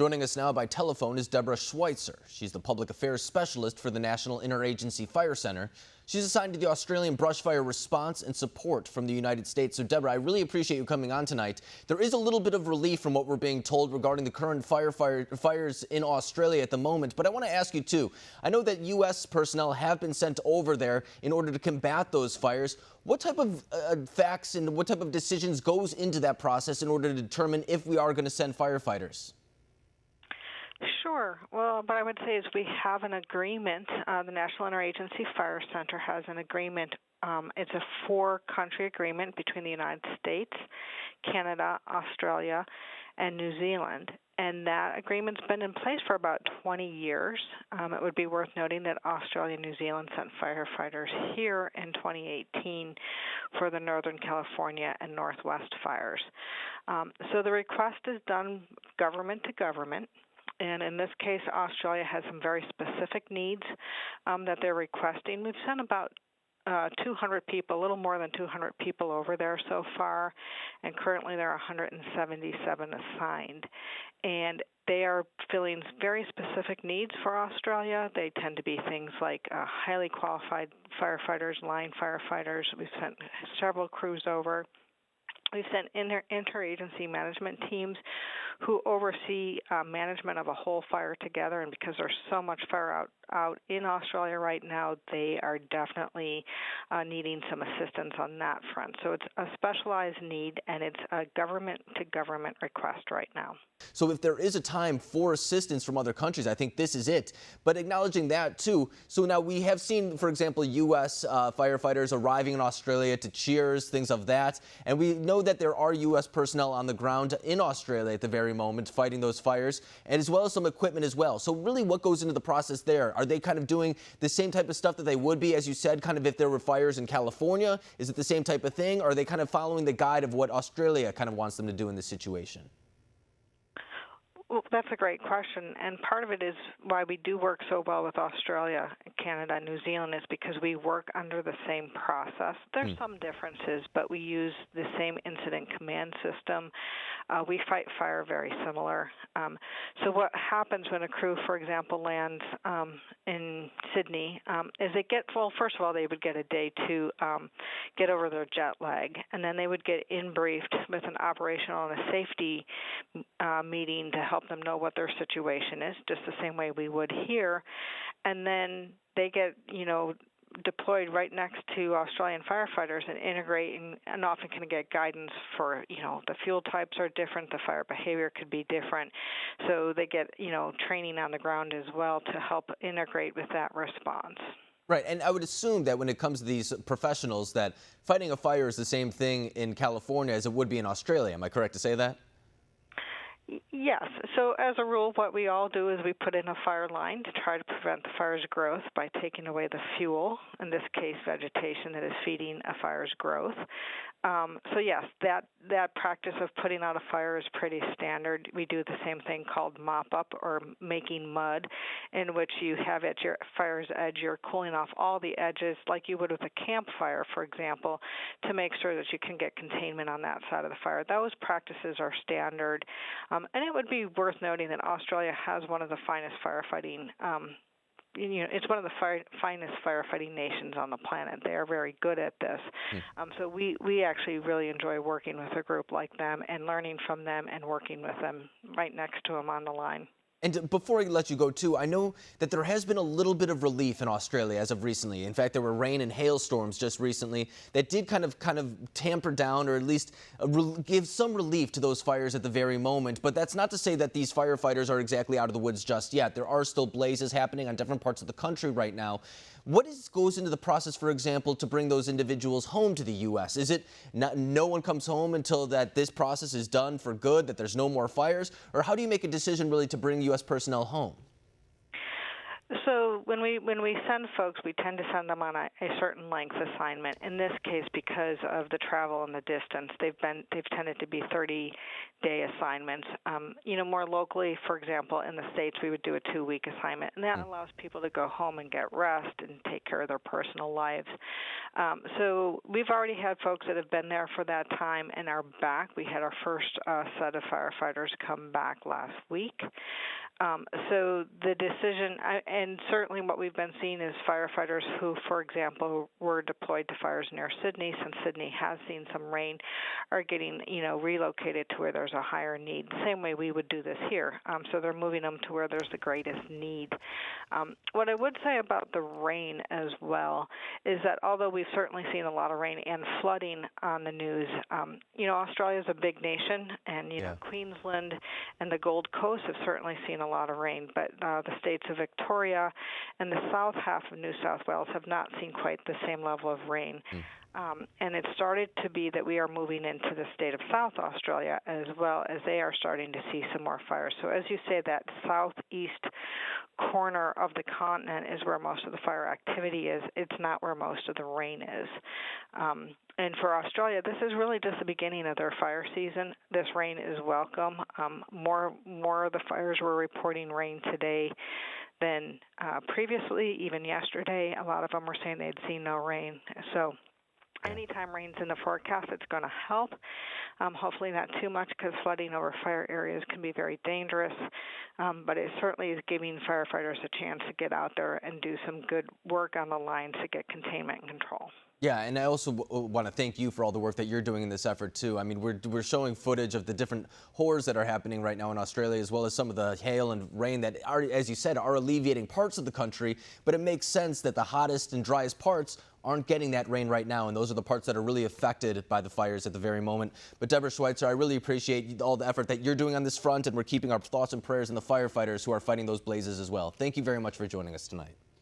Joining us now by telephone is Debra Schweizer. She's the public affairs specialist for the National Interagency Fire Center. She's assigned to the Australian brush fire response and support from the United States. So, Debra, I really appreciate you coming on tonight. There is a little bit of relief from what we're being told regarding the current fires in Australia at the moment. But I want to ask you, too. I know that U.S. personnel have been sent over there in order to combat those fires. What type of facts and what type of decisions goes into that process in order to determine if we are going to send firefighters? Sure. Well, what I would say is we have an agreement. The National Interagency Fire Center has an agreement. It's a four-country agreement between the United States, Canada, Australia, and New Zealand. And that agreement's been in place for about 20 years. It would be worth noting that Australia and New Zealand sent firefighters here in 2018 for the Northern California and Northwest fires. So the request is done government to government. And in this case, Australia has some very specific needs that they're requesting. We've sent about 200 people, a little more than 200 people over there so far, and currently there are 177 assigned. And they are filling very specific needs for Australia. They tend to be things like highly qualified firefighters, line firefighters. We've sent several crews over. We've sent interagency management teams who oversee management of a whole fire together, and because there's so much fire out in Australia right now, they are definitely needing some assistance on that front. So it's a specialized need, and it's a government-to-government request right now. So if there is a time for assistance from other countries, I think this is it. But acknowledging that, too, so now we have seen, for example, U.S. Firefighters arriving in Australia to cheers, things of that, and we know that there are U.S. personnel on the ground in Australia at the very moment fighting those fires, and as well as some equipment as well. So really, what goes into the process there? Are they kind of doing the same type of stuff that they would be, as you said, kind of if there were fires in California? Is it the same type of thing? Or are they kind of following the guide of what Australia kind of wants them to do in this situation? Well, that's a great question, and part of it is why we do work so well with Australia, Canada, and New Zealand is because we work under the same process. There's some differences, but we use the same incident command system. We fight fire very similar. So what happens when a crew, for example, lands in Sydney is they get, well, first of all, they would get a day to get over their jet lag, and then they would get in-briefed with an operational and a safety meeting to help them know what their situation is, just the same way we would here. And then they get, deployed right next to Australian firefighters and integrate and often can get guidance for, the fuel types are different, the fire behavior could be different. So they get, training on the ground as well to help integrate with that response. Right, and I would assume that when it comes to these professionals that fighting a fire is the same thing in California as it would be in Australia. Am I correct to say that? Yes. So as a rule, what we all do is we put in a fire line to try to prevent the fire's growth by taking away the fuel, in this case vegetation that is feeding a fire's growth. So yes, that practice of putting out a fire is pretty standard. We do the same thing called mop-up or making mud, in which you have at your fire's edge, you're cooling off all the edges like you would with a campfire, for example, to make sure that you can get containment on that side of the fire. Those practices are standard. And it would be worth noting that Australia has one of the finest firefighting it's one of the finest firefighting nations on the planet. They are very good at this. So we actually really enjoy working with a group like them and learning from them and working with them right next to them on the line. And before I let you go, too, I know that there has been a little bit of relief in Australia as of recently. In fact, there were rain and hailstorms just recently that did kind of tamper down or at least give some relief to those fires at the very moment. But that's not to say that these firefighters are exactly out of the woods just yet. There are still blazes happening on different parts of the country right now. What goes into the process, for example, to bring those individuals home to the U.S.? Is it no one comes home until that this process is done for good, that there's no more fires? Or how do you make a decision really to bring U.S. personnel home? So when we send folks, we tend to send them on a certain length assignment. In this case, because of the travel and the distance, they've tended to be 30-day assignments. More locally, for example, in the States, we would do a 2-week assignment, and that allows people to go home and get rest and take care of their personal lives. So we've already had folks that have been there for that time and are back. We had our first set of firefighters come back last week. So the decision, and certainly what we've been seeing is firefighters who, for example, were deployed to fires near Sydney, since Sydney has seen some rain, are getting, relocated to where there's a higher need. The same way we would do this here. So they're moving them to where there's the greatest need. What I would say about the rain as well is that although we've certainly seen a lot of rain and flooding on the news, Australia is a big nation, and Queensland and the Gold Coast have certainly seen a lot of rain, but the states of Victoria and the south half of New South Wales have not seen quite the same level of rain. And it started to be that we are moving into the state of South Australia as well, as they are starting to see some more fires. So as you say, that southeast corner of the continent is where most of the fire activity is. It's not where most of the rain is. And for Australia, this is really just the beginning of their fire season. This rain is welcome. More of the fires were reporting rain today than previously, even yesterday. A lot of them were saying they'd seen no rain. So anytime rain's in the forecast, it's going to help. Hopefully not too much, because flooding over fire areas can be very dangerous. But it certainly is giving firefighters a chance to get out there and do some good work on the lines to get containment and control. Yeah, and I also want to thank you for all the work that you're doing in this effort too. I mean, we're showing footage of the different horrors that are happening right now in Australia, as well as some of the hail and rain that are, as you said, are alleviating parts of the country. But it makes sense that the hottest and driest parts aren't getting that rain right now, and those are the parts that are really affected by the fires at the very moment. But Debra Schweizer, I really appreciate all the effort that you're doing on this front, and we're keeping our thoughts and prayers in the firefighters who are fighting those blazes as well. Thank you very much for joining us tonight.